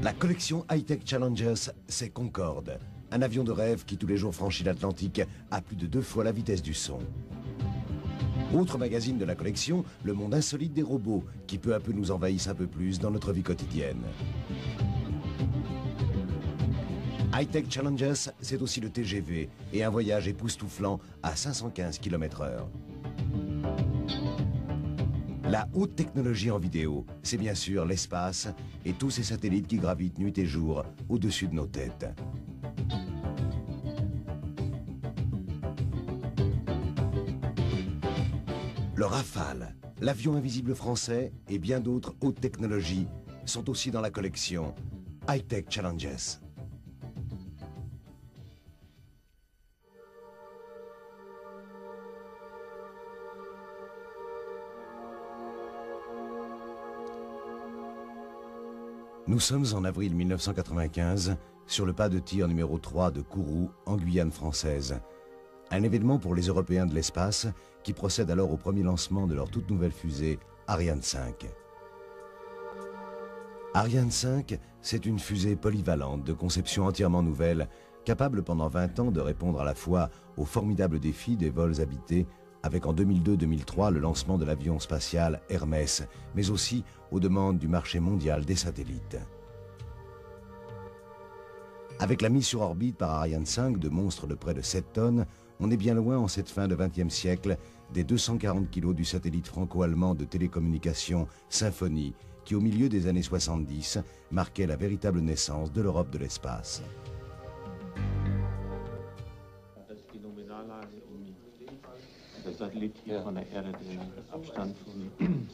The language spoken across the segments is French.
La collection High-Tech Challengers, c'est Concorde, un avion de rêve qui tous les jours franchit l'Atlantique à plus de 2 fois la vitesse du son. Autre magazine de la collection, le monde insolite des robots, qui peu à peu nous envahissent un peu plus dans notre vie quotidienne. High-Tech Challengers, c'est aussi le TGV et un voyage époustouflant à 515 km/h. La haute technologie en vidéo, c'est bien sûr l'espace et tous ces satellites qui gravitent nuit et jour au-dessus de nos têtes. Le Rafale, l'avion invisible français et bien d'autres hautes technologies sont aussi dans la collection High-Tech Challenges. Nous sommes en avril 1995, sur le pas de tir numéro 3 de Kourou, en Guyane française. Un événement pour les Européens de l'espace qui procèdent alors au premier lancement de leur toute nouvelle fusée, Ariane 5. Ariane 5, c'est une fusée polyvalente de conception entièrement nouvelle, capable pendant 20 ans de répondre à la fois aux formidables défis des vols habités, avec en 2002-2003 le lancement de l'avion spatial Hermès, mais aussi aux demandes du marché mondial des satellites. Avec la mise sur orbite par Ariane 5 de monstres de près de 7 tonnes, on est bien loin en cette fin de XXe siècle des 240 kilos du satellite franco-allemand de télécommunications Symphonie, qui au milieu des années 70 marquait la véritable naissance de l'Europe de l'espace. Der Satellit hier von der Erde den Abstand von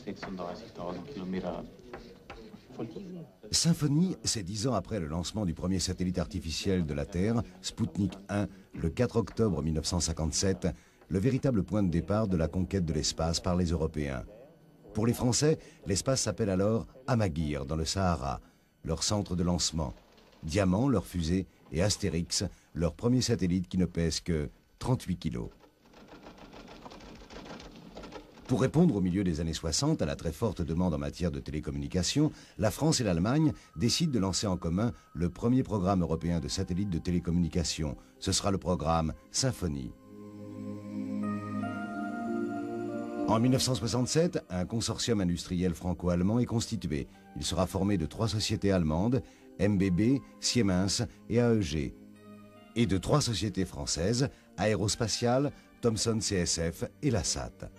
36.000 Kilometer hat. Symphonie, c'est 10 ans après le lancement du premier satellite artificiel de la Terre, Sputnik 1, le 4 octobre 1957, le véritable point de départ de la conquête de l'espace par les Européens. Pour les Français, l'espace s'appelle alors Amaguir, dans le Sahara, leur centre de lancement. Diamant, leur fusée, et Astérix, leur premier satellite qui ne pèse que 38 kilos. Pour répondre au milieu des années 60 à la très forte demande en matière de télécommunications, la France et l'Allemagne décident de lancer en commun le premier programme européen de satellites de télécommunications. Ce sera le programme Symphonie. En 1967, un consortium industriel franco-allemand est constitué. Il sera formé de 3 sociétés allemandes, MBB, Siemens et AEG, et de 3 sociétés françaises, Aérospatiale, Thomson CSF et Lasat.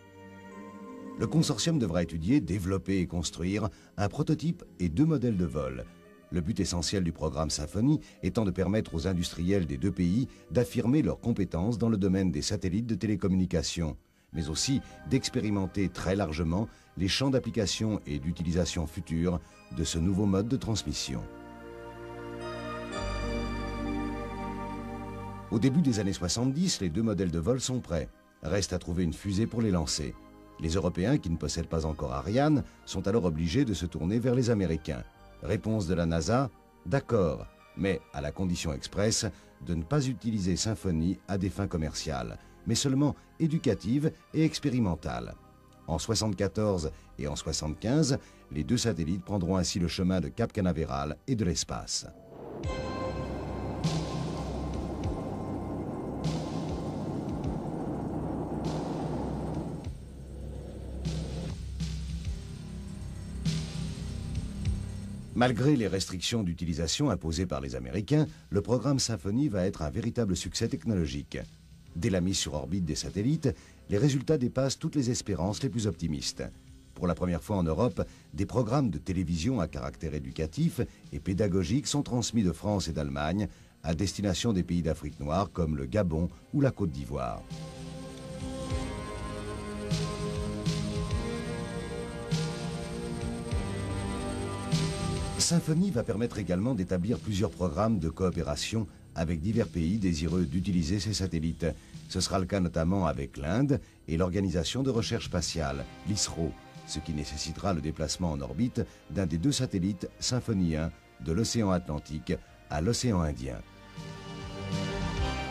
Le consortium devra étudier, développer et construire un prototype et 2 modèles de vol. Le but essentiel du programme Symphonie étant de permettre aux industriels des 2 pays d'affirmer leurs compétences dans le domaine des satellites de télécommunications, mais aussi d'expérimenter très largement les champs d'application et d'utilisation futurs de ce nouveau mode de transmission. Au début des années 70, les 2 modèles de vol sont prêts. Reste à trouver une fusée pour les lancer. Les Européens, qui ne possèdent pas encore Ariane, sont alors obligés de se tourner vers les Américains. Réponse de la NASA, d'accord, mais à la condition expresse de ne pas utiliser Symphonie à des fins commerciales, mais seulement éducatives et expérimentales. En 1974 et en 1975, les 2 satellites prendront ainsi le chemin de Cap Canaveral et de l'espace. Malgré les restrictions d'utilisation imposées par les Américains, le programme Symphonie va être un véritable succès technologique. Dès la mise sur orbite des satellites, les résultats dépassent toutes les espérances les plus optimistes. Pour la première fois en Europe, des programmes de télévision à caractère éducatif et pédagogique sont transmis de France et d'Allemagne à destination des pays d'Afrique noire comme le Gabon ou la Côte d'Ivoire. Symphonie va permettre également d'établir plusieurs programmes de coopération avec divers pays désireux d'utiliser ces satellites. Ce sera le cas notamment avec l'Inde et l'Organisation de recherche spatiale, l'ISRO, ce qui nécessitera le déplacement en orbite d'un des 2 satellites Symphonie 1 de l'océan Atlantique à l'océan Indien.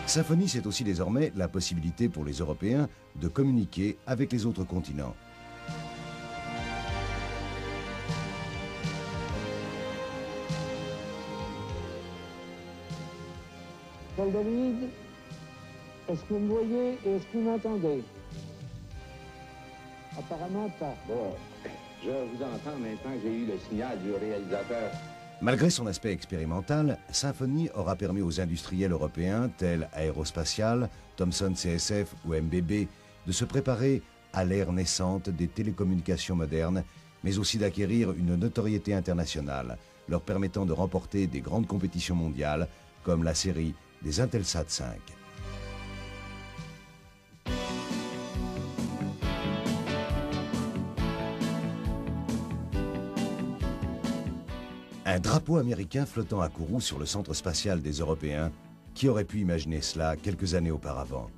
Symphonie, c'est aussi désormais la possibilité pour les Européens de communiquer avec les autres continents. Paul David, est-ce que vous me voyez et est-ce que vous m'entendez? Apparemment pas. Bon, je vous entends maintenant que j'ai eu le signal du réalisateur. Malgré son aspect expérimental, Symphony aura permis aux industriels européens tels Aérospatiale, Thomson CSF ou MBB de se préparer à l'ère naissante des télécommunications modernes, mais aussi d'acquérir une notoriété internationale, leur permettant de remporter des grandes compétitions mondiales comme la série des Intelsat 5. Un drapeau américain flottant à Kourou sur le centre spatial des Européens, qui aurait pu imaginer cela quelques années auparavant?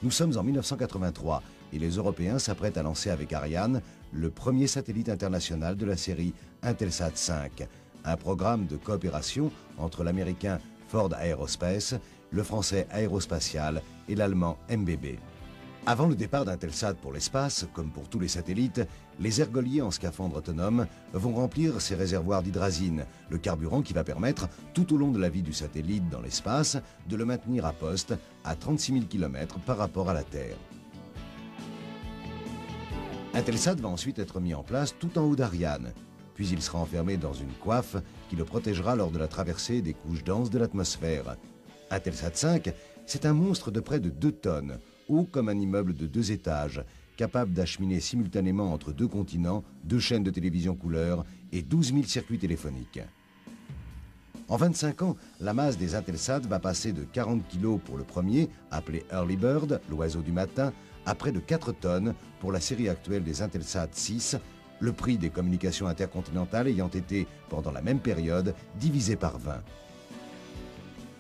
Nous sommes en 1983 et les Européens s'apprêtent à lancer avec Ariane le premier satellite international de la série Intelsat 5, un programme de coopération entre l'américain Ford Aerospace, le français Aérospatiale et l'allemand MBB. Avant le départ d'Intelsat pour l'espace, comme pour tous les satellites, les ergoliers en scaphandre autonome vont remplir ces réservoirs d'hydrazine, le carburant qui va permettre, tout au long de la vie du satellite dans l'espace, de le maintenir à poste à 36 000 km par rapport à la Terre. Intelsat va ensuite être mis en place tout en haut d'Ariane, puis il sera enfermé dans une coiffe qui le protégera lors de la traversée des couches denses de l'atmosphère. Intelsat 5, c'est un monstre de près de 2 tonnes, haut comme un immeuble de 2 étages, capable d'acheminer simultanément entre 2 continents, 2 chaînes de télévision couleur et 12 000 circuits téléphoniques. En 25 ans, la masse des Intelsat va passer de 40 kg pour le premier, appelé Early Bird, l'oiseau du matin, à près de 4 tonnes pour la série actuelle des Intelsat 6, le prix des communications intercontinentales ayant été, pendant la même période, divisé par 20.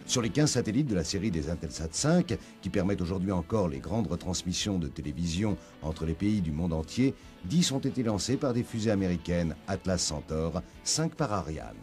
Sur les 15 satellites de la série des Intelsat 5, qui permettent aujourd'hui encore les grandes retransmissions de télévision entre les pays du monde entier, 10 ont été lancés par des fusées américaines Atlas Centaur, 5 par Ariane.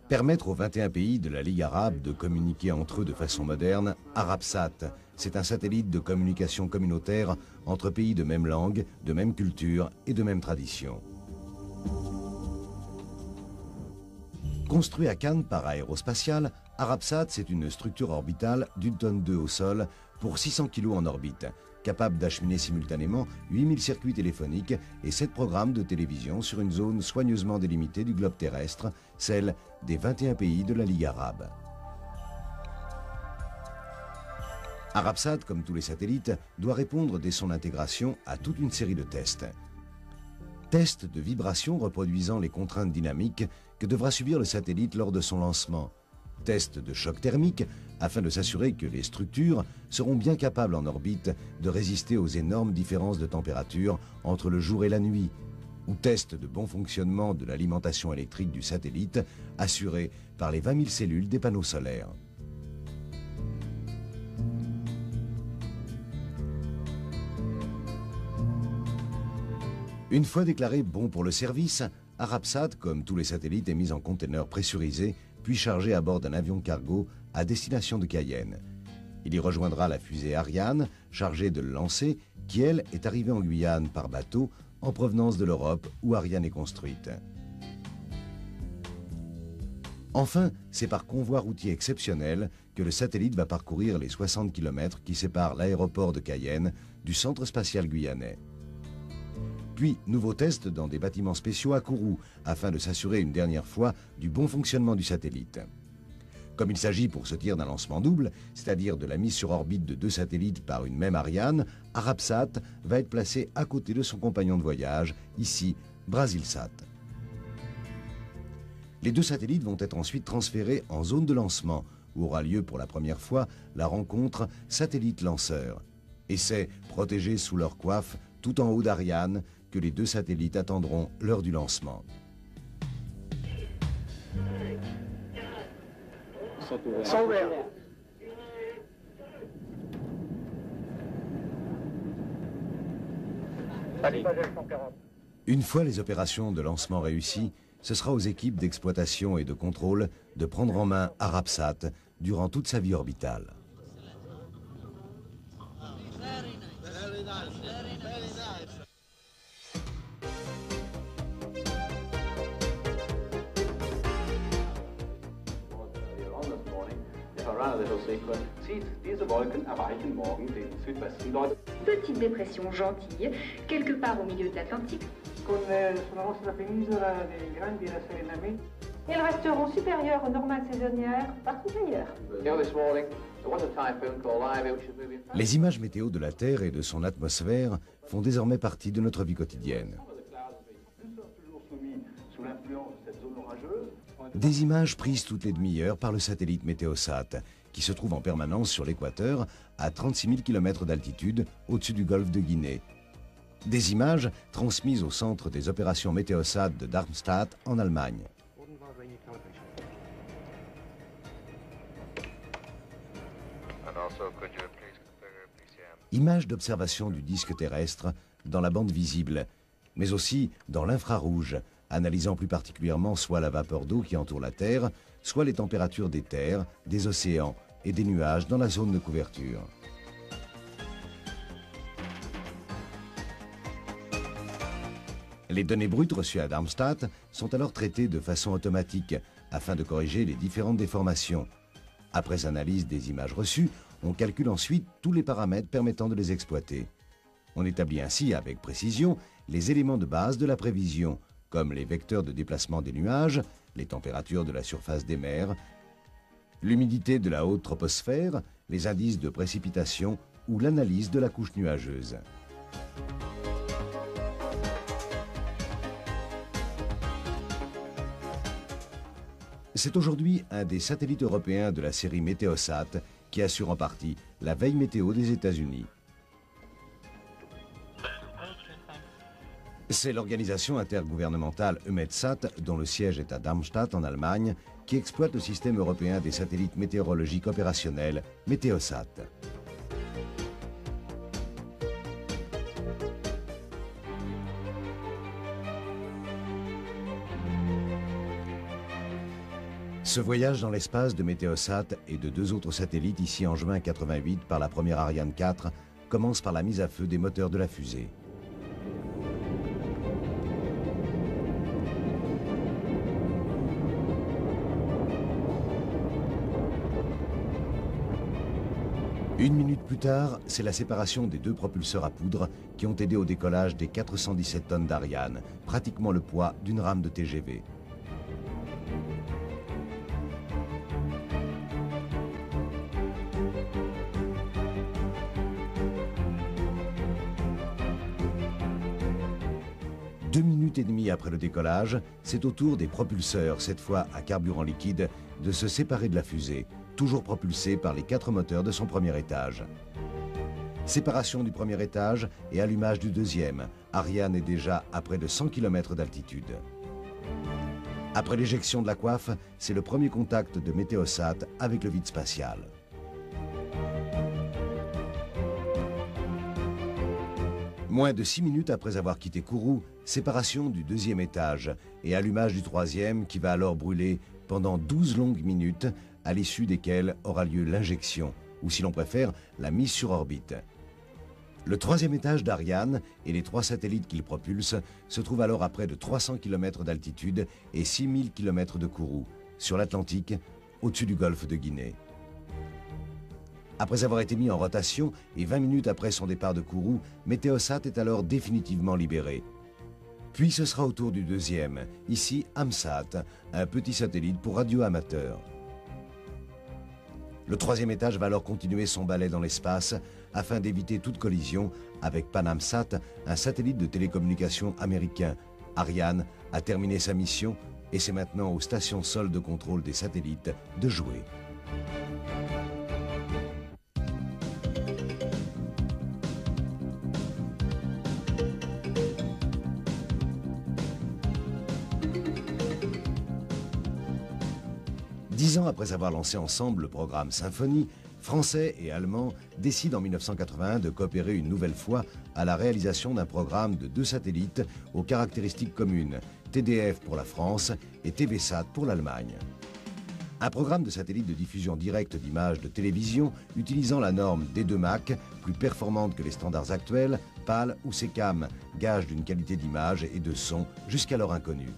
Permettre aux 21 pays de la Ligue arabe de communiquer entre eux de façon moderne, Arabsat, c'est un satellite de communication communautaire entre pays de même langue, de même culture et de même tradition. Construit à Cannes par Aérospatiale, Arabsat, c'est une structure orbitale d'1,2 tonne au sol pour 600 kg en orbite, capable d'acheminer simultanément 8000 circuits téléphoniques et 7 programmes de télévision sur une zone soigneusement délimitée du globe terrestre, celle des 21 pays de la Ligue arabe. Arabsat, comme tous les satellites, doit répondre dès son intégration à toute une série de tests. Tests de vibration reproduisant les contraintes dynamiques que devra subir le satellite lors de son lancement. Tests de choc thermique afin de s'assurer que les structures seront bien capables en orbite de résister aux énormes différences de température entre le jour et la nuit. Ou tests de bon fonctionnement de l'alimentation électrique du satellite assurée par les 20 000 cellules des panneaux solaires. Une fois déclaré bon pour le service, Arabsat, comme tous les satellites, est mis en conteneur pressurisé puis chargé à bord d'un avion cargo à destination de Cayenne. Il y rejoindra la fusée Ariane, chargée de le lancer, qui, elle, est arrivée en Guyane par bateau en provenance de l'Europe où Ariane est construite. Enfin, c'est par convoi routier exceptionnel que le satellite va parcourir les 60 km qui séparent l'aéroport de Cayenne du centre spatial guyanais. Puis, nouveau test dans des bâtiments spéciaux à Kourou, afin de s'assurer une dernière fois du bon fonctionnement du satellite. Comme il s'agit pour ce tir d'un lancement double, c'est-à-dire de la mise sur orbite de 2 satellites par une même Ariane, Arabsat va être placé à côté de son compagnon de voyage, ici Brasilsat. Les 2 satellites vont être ensuite transférés en zone de lancement, où aura lieu pour la première fois la rencontre satellite-lanceur. Et c'est, protégés sous leur coiffe, tout en haut d'Ariane, que les 2 satellites attendront l'heure du lancement. Sont ouverts. Une fois les opérations de lancement réussies, ce sera aux équipes d'exploitation et de contrôle de prendre en main Arabsat durant toute sa vie orbitale. another little sequence. Sieht, diese Wolken erreichen morgen den Südwesten Deutschlands. Petite dépression gentille, quelque part au milieu de l'Atlantique. Sulla nostra penisola dei grandi rasserenamenti. Elles resteront supérieures aux normales saisonnières partout ailleurs. This morning, there was a typhoon called Ivy, which is moving fast. Les images météo de la Terre et de son atmosphère font désormais partie de notre vie quotidienne. Nous sommes toujours soumis sous l'influence de cette zone orageuse. Des images prises toutes les demi-heures par le satellite Météosat, qui se trouve en permanence sur l'équateur, à 36 000 km d'altitude, au-dessus du golfe de Guinée. Des images transmises au centre des opérations Météosat de Darmstadt, en Allemagne. Images d'observation du disque terrestre dans la bande visible, mais aussi dans l'infrarouge, analysant plus particulièrement soit la vapeur d'eau qui entoure la Terre, soit les températures des terres, des océans et des nuages dans la zone de couverture. Les données brutes reçues à Darmstadt sont alors traitées de façon automatique afin de corriger les différentes déformations. Après analyse des images reçues, on calcule ensuite tous les paramètres permettant de les exploiter. On établit ainsi avec précision les éléments de base de la prévision, comme les vecteurs de déplacement des nuages, les températures de la surface des mers, l'humidité de la haute troposphère, les indices de précipitation ou l'analyse de la couche nuageuse. C'est aujourd'hui un des satellites européens de la série Météosat qui assure en partie la veille météo des États-Unis. C'est l'organisation intergouvernementale EUMETSAT, dont le siège est à Darmstadt en Allemagne, qui exploite le système européen des satellites météorologiques opérationnels Météosat. Ce voyage dans l'espace de Météosat et de deux autres satellites ici en juin 88 par la première Ariane 4 commence par la mise à feu des moteurs de la fusée. Une minute plus tard, c'est la séparation des deux propulseurs à poudre qui ont aidé au décollage des 417 tonnes d'Ariane, pratiquement le poids d'une rame de TGV. Deux minutes et demie après le décollage, c'est au tour des propulseurs, cette fois à carburant liquide, de se séparer de la fusée, toujours propulsée par les 4 moteurs de son premier étage. Séparation du premier étage et allumage du deuxième. Ariane est déjà à près de 100 km d'altitude. Après l'éjection de la coiffe, c'est le premier contact de Météosat avec le vide spatial. Moins de 6 minutes après avoir quitté Kourou, séparation du deuxième étage et allumage du troisième qui va alors brûler pendant 12 longues minutes, à l'issue desquelles aura lieu l'injection, ou si l'on préfère, la mise sur orbite. Le troisième étage d'Ariane et les 3 satellites qu'il propulse se trouvent alors à près de 300 km d'altitude et 6000 km de Kourou, sur l'Atlantique, au-dessus du golfe de Guinée. Après avoir été mis en rotation et 20 minutes après son départ de Kourou, Météosat est alors définitivement libéré. Puis ce sera au tour du deuxième, ici AMSAT, un petit satellite pour radio-amateurs. Le troisième étage va alors continuer son balai dans l'espace afin d'éviter toute collision avec PanAMSAT, un satellite de télécommunications américain. Ariane a terminé sa mission et c'est maintenant aux stations sol de contrôle des satellites de jouer. Dix ans après avoir lancé ensemble le programme Symphonie, Français et Allemands décident en 1981 de coopérer une nouvelle fois à la réalisation d'un programme de 2 satellites aux caractéristiques communes, TDF pour la France et TVSAT pour l'Allemagne. Un programme de satellite de diffusion directe d'images de télévision utilisant la norme D2MAC, plus performante que les standards actuels, PAL ou SECAM, gage d'une qualité d'image et de son jusqu'alors inconnue.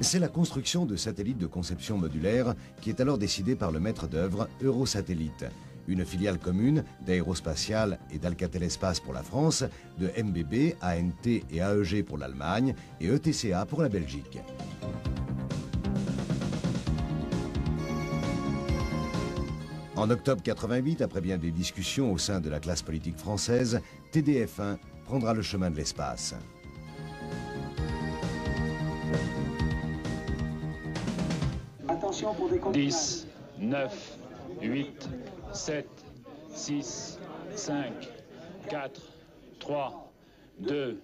C'est la construction de satellites de conception modulaire qui est alors décidée par le maître d'œuvre Eurosatellite, une filiale commune d'Aérospatiale et d'Alcatel-Espace pour la France, de MBB, ANT et AEG pour l'Allemagne et ETCA pour la Belgique. En octobre 88, après bien des discussions au sein de la classe politique française, TDF-1 prendra le chemin de l'espace. Attention pour des 10, 9, 8, 7, 6, 5, 4, 3, 2,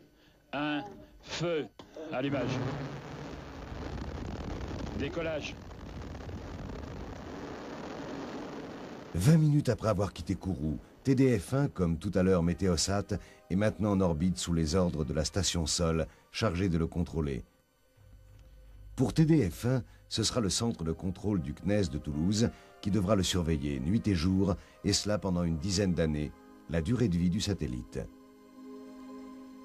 1, feu. Allumage. Décollage. 20 minutes après avoir quitté Kourou, TDF-1, comme tout à l'heure Météosat, est maintenant en orbite sous les ordres de la station Sol, chargée de le contrôler. Pour TDF-1, ce sera le centre de contrôle du CNES de Toulouse qui devra le surveiller nuit et jour, et cela pendant une dizaine d'années, la durée de vie du satellite.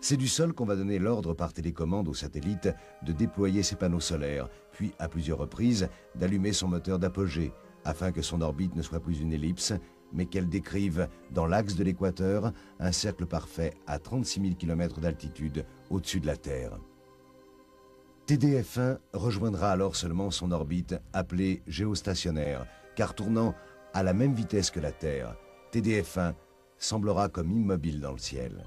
C'est du sol qu'on va donner l'ordre par télécommande au satellite de déployer ses panneaux solaires, puis à plusieurs reprises d'allumer son moteur d'apogée, afin que son orbite ne soit plus une ellipse, mais qu'elle décrive, dans l'axe de l'équateur, un cercle parfait à 36 000 km d'altitude au-dessus de la Terre. TDF-1 rejoindra alors seulement son orbite appelée géostationnaire, car tournant à la même vitesse que la Terre, TDF-1 semblera comme immobile dans le ciel.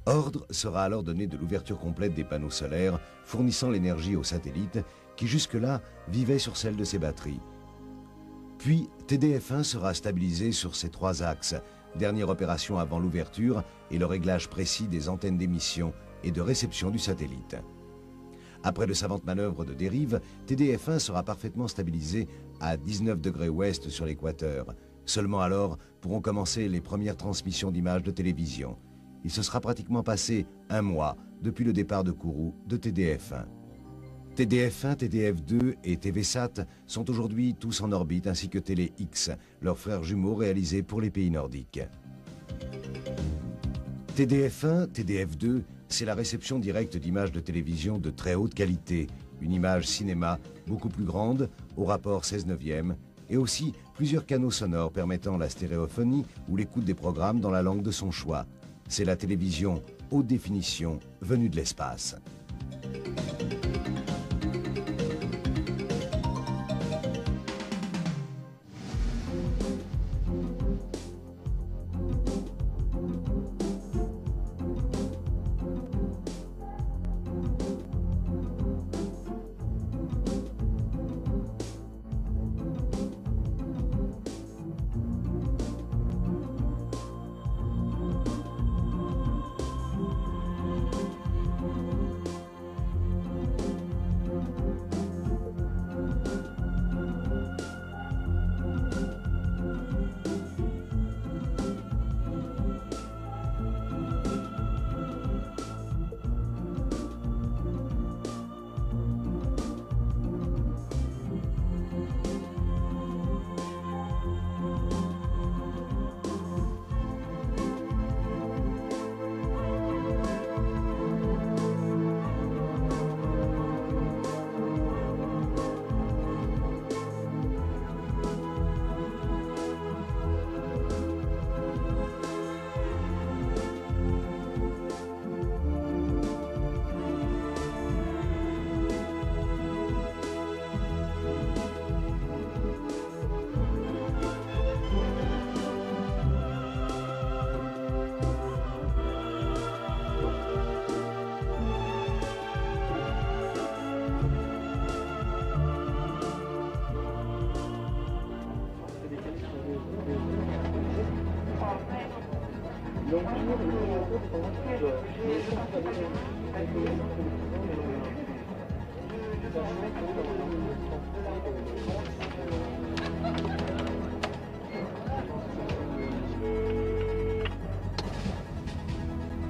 Ordre sera alors donné de l'ouverture complète des panneaux solaires, fournissant l'énergie au satellite qui jusque-là vivait sur celle de ses batteries. Puis, TDF-1 sera stabilisé sur ses 3 axes, dernière opération avant l'ouverture et le réglage précis des antennes d'émission et de réception du satellite. Après de savantes manœuvres de dérive, TDF-1 sera parfaitement stabilisé à 19 degrés ouest sur l'équateur. Seulement alors pourront commencer les premières transmissions d'images de télévision. Il se sera pratiquement passé un mois depuis le départ de Kourou de TDF-1. TDF-1, TDF-2 et TVSAT sont aujourd'hui tous en orbite, ainsi que Télé-X, leurs frères jumeaux réalisés pour les pays nordiques. TDF-1, TDF-2, c'est la réception directe d'images de télévision de très haute qualité, une image cinéma beaucoup plus grande, au rapport 16/9, et aussi plusieurs canaux sonores permettant la stéréophonie ou l'écoute des programmes dans la langue de son choix. C'est la télévision haute définition venue de l'espace.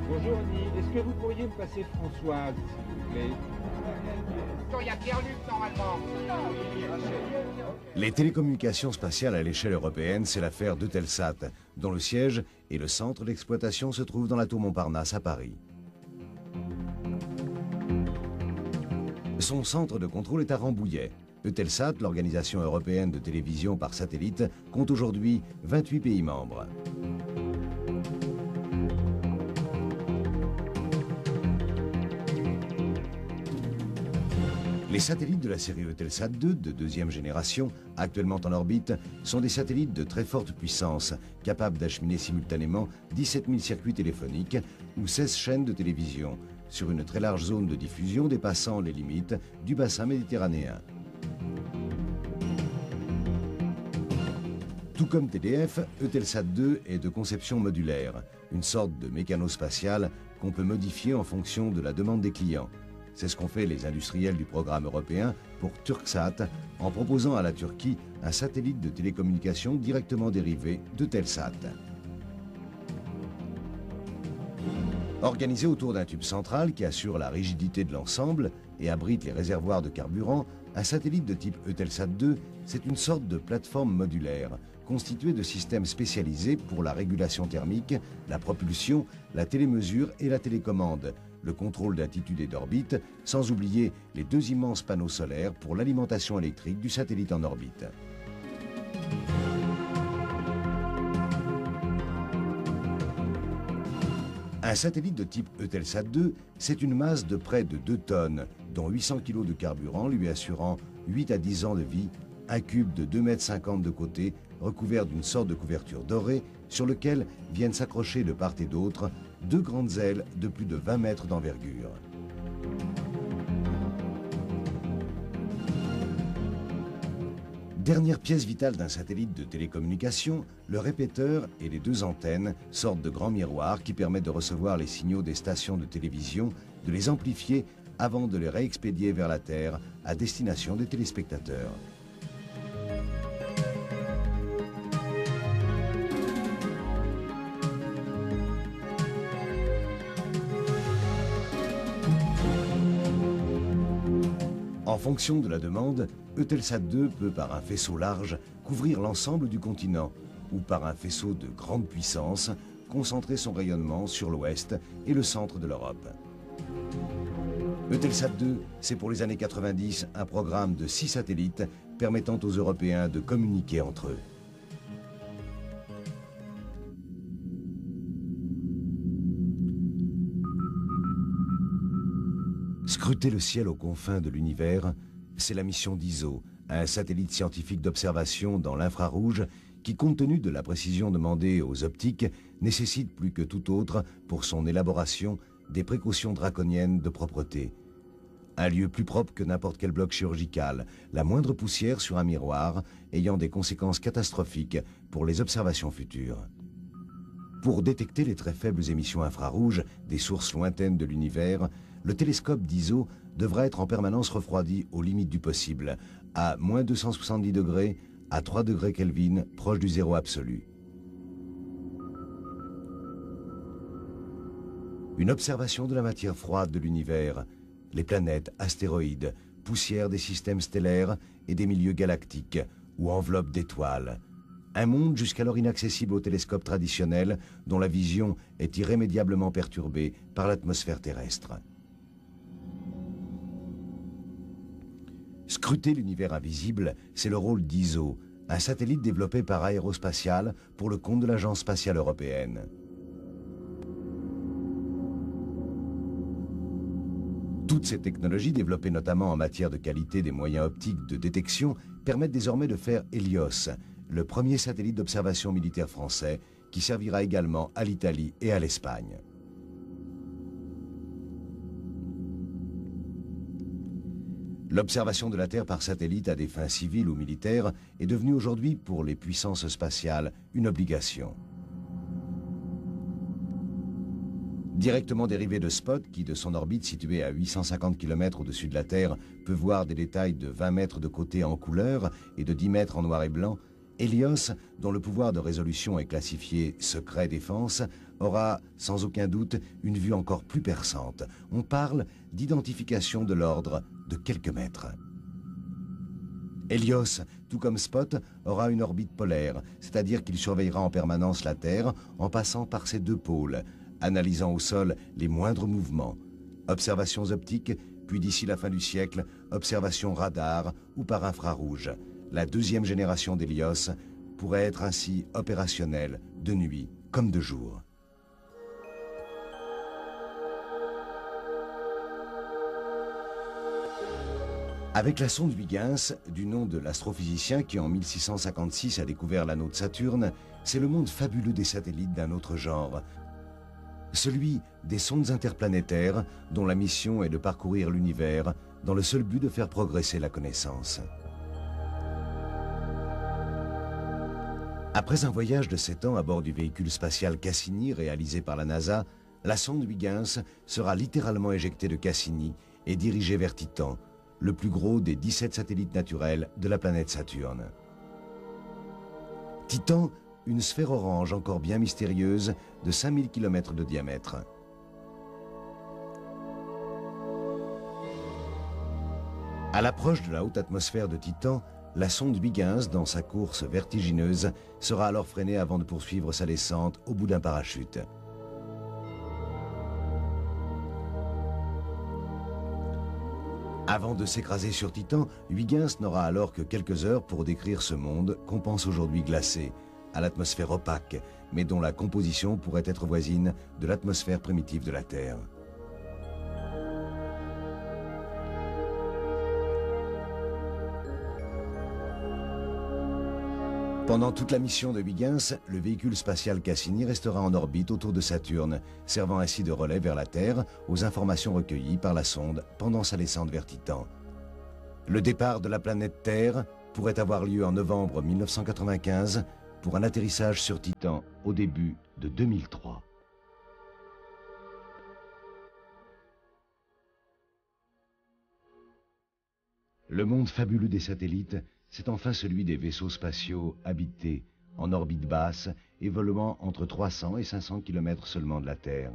Bonjour Annie, est-ce que vous pourriez me passer Françoise, s'il vous plaît? Il y a Pierre-Luc normalement. Les télécommunications spatiales à l'échelle européenne, c'est l'affaire d'Eutelsat, dont le siège et le centre d'exploitation se trouvent dans la tour Montparnasse à Paris. Son centre de contrôle est à Rambouillet. Eutelsat, l'organisation européenne de télévision par satellite, compte aujourd'hui 28 pays membres. Les satellites de la série Eutelsat 2 de deuxième génération, actuellement en orbite, sont des satellites de très forte puissance, capables d'acheminer simultanément 17 000 circuits téléphoniques ou 16 chaînes de télévision, sur une très large zone de diffusion dépassant les limites du bassin méditerranéen. Tout comme TDF, Eutelsat 2 est de conception modulaire, une sorte de mécano-spatial qu'on peut modifier en fonction de la demande des clients. C'est ce qu'ont fait les industriels du programme européen pour Turksat, en proposant à la Turquie un satellite de télécommunication directement dérivé d'Eutelsat. Organisé autour d'un tube central qui assure la rigidité de l'ensemble et abrite les réservoirs de carburant, un satellite de type Eutelsat 2, c'est une sorte de plateforme modulaire, constituée de systèmes spécialisés pour la régulation thermique, la propulsion, la télémesure et la télécommande, le contrôle d'attitude et d'orbite, sans oublier les deux immenses panneaux solaires pour l'alimentation électrique du satellite en orbite. Un satellite de type Eutelsat 2, c'est une masse de près de 2 tonnes, dont 800 kg de carburant lui assurant 8 à 10 ans de vie, un cube de 2,50 m de côté, recouvert d'une sorte de couverture dorée, sur lequel viennent s'accrocher de part et d'autre 2 grandes ailes de plus de 20 mètres d'envergure. Dernière pièce vitale d'un satellite de télécommunication, le répéteur et les 2 antennes, sortes de grands miroirs qui permettent de recevoir les signaux des stations de télévision, de les amplifier avant de les réexpédier vers la Terre à destination des téléspectateurs. En fonction de la demande, Eutelsat 2 peut par un faisceau large couvrir l'ensemble du continent ou par un faisceau de grande puissance concentrer son rayonnement sur l'ouest et le centre de l'Europe. Eutelsat 2, c'est pour les années 90 un programme de 6 satellites permettant aux Européens de communiquer entre eux. Scruter le ciel aux confins de l'univers, c'est la mission d'ISO, un satellite scientifique d'observation dans l'infrarouge qui, compte tenu de la précision demandée aux optiques, nécessite plus que tout autre, pour son élaboration, des précautions draconiennes de propreté. Un lieu plus propre que n'importe quel bloc chirurgical, la moindre poussière sur un miroir ayant des conséquences catastrophiques pour les observations futures. Pour détecter les très faibles émissions infrarouges des sources lointaines de l'univers, le télescope d'ISO devra être en permanence refroidi aux limites du possible, à moins 270 degrés, à 3 degrés Kelvin, proche du zéro absolu. Une observation de la matière froide de l'univers, les planètes, astéroïdes, poussière des systèmes stellaires et des milieux galactiques, ou enveloppes d'étoiles. Un monde jusqu'alors inaccessible au télescope traditionnel, dont la vision est irrémédiablement perturbée par l'atmosphère terrestre. Scruter l'univers invisible, c'est le rôle d'ISO, un satellite développé par Aérospatiale pour le compte de l'Agence spatiale européenne. Toutes ces technologies, développées notamment en matière de qualité des moyens optiques de détection, permettent désormais de faire Hélios, le premier satellite d'observation militaire français, qui servira également à l'Italie et à l'Espagne. L'observation de la Terre par satellite à des fins civiles ou militaires est devenue aujourd'hui, pour les puissances spatiales, une obligation. Directement dérivé de Spot, qui de son orbite située à 850 km au-dessus de la Terre peut voir des détails de 20 mètres de côté en couleur et de 10 mètres en noir et blanc, Hélios, dont le pouvoir de résolution est classifié secret défense, aura sans aucun doute une vue encore plus perçante. On parle d'identification de l'ordre de quelques mètres. Hélios, tout comme Spot, aura une orbite polaire, c'est-à-dire qu'il surveillera en permanence la Terre en passant par ses 2 pôles, analysant au sol les moindres mouvements. Observations optiques puis d'ici la fin du siècle, observation radar ou par infrarouge. La deuxième génération d'Hélios pourrait être ainsi opérationnelle de nuit comme de jour. Avec la sonde Huygens, du nom de l'astrophysicien qui en 1656 a découvert l'anneau de Saturne, c'est le monde fabuleux des satellites d'un autre genre. Celui des sondes interplanétaires dont la mission est de parcourir l'univers dans le seul but de faire progresser la connaissance. Après un voyage de 7 ans à bord du véhicule spatial Cassini réalisé par la NASA, la sonde Huygens sera littéralement éjectée de Cassini et dirigée vers Titan, le plus gros des 17 satellites naturels de la planète Saturne. Titan, une sphère orange encore bien mystérieuse de 5000 km de diamètre. À l'approche de la haute atmosphère de Titan, la sonde Huygens, dans sa course vertigineuse, sera alors freinée avant de poursuivre sa descente au bout d'un parachute. Avant de s'écraser sur Titan, Huygens n'aura alors que quelques heures pour décrire ce monde qu'on pense aujourd'hui glacé, à l'atmosphère opaque, mais dont la composition pourrait être voisine de l'atmosphère primitive de la Terre. Pendant toute la mission de Huygens, le véhicule spatial Cassini restera en orbite autour de Saturne, servant ainsi de relais vers la Terre aux informations recueillies par la sonde pendant sa descente vers Titan. Le départ de la planète Terre pourrait avoir lieu en novembre 1995 pour un atterrissage sur Titan au début de 2003. Le monde fabuleux des satellites, c'est enfin celui des vaisseaux spatiaux habités, en orbite basse, évoluant entre 300 et 500 km seulement de la Terre.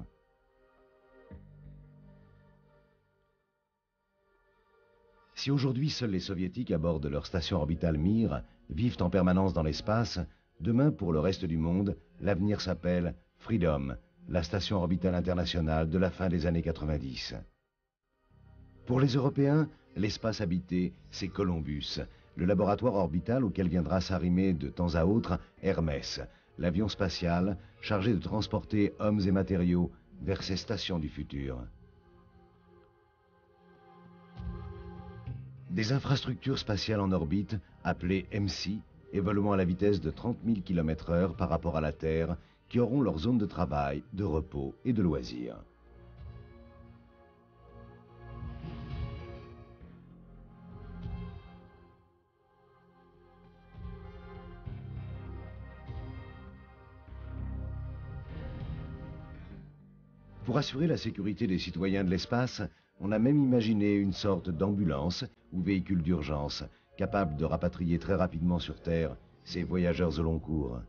Si aujourd'hui seuls les soviétiques à bord de leur station orbitale Mir vivent en permanence dans l'espace, demain pour le reste du monde, l'avenir s'appelle Freedom, la station orbitale internationale de la fin des années 90. Pour les Européens, l'espace habité, c'est Columbus, le laboratoire orbital auquel viendra s'arrimer de temps à autre Hermès, l'avion spatial chargé de transporter hommes et matériaux vers ces stations du futur. Des infrastructures spatiales en orbite, appelées MC, évoluant à la vitesse de 30 000 km/h par rapport à la Terre, qui auront leur zone de travail, de repos et de loisirs. Pour assurer la sécurité des citoyens de l'espace, on a même imaginé une sorte d'ambulance ou véhicule d'urgence, capable de rapatrier très rapidement sur Terre ces voyageurs au long cours.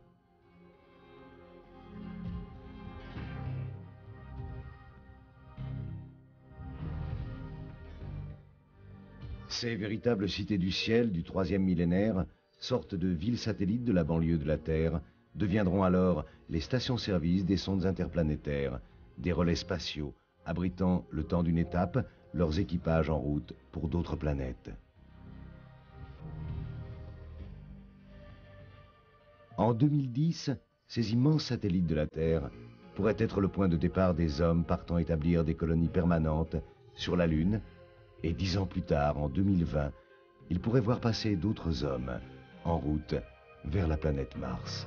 Ces véritables cités du ciel du 3e millénaire, sortes de villes satellites de la banlieue de la Terre, deviendront alors les stations-service des sondes interplanétaires, des relais spatiaux abritant le temps d'une étape leurs équipages en route pour d'autres planètes. En 2010, ces immenses satellites de la Terre pourraient être le point de départ des hommes partant établir des colonies permanentes sur la Lune, et 10 ans plus tard, en 2020, ils pourraient voir passer d'autres hommes en route vers la planète Mars.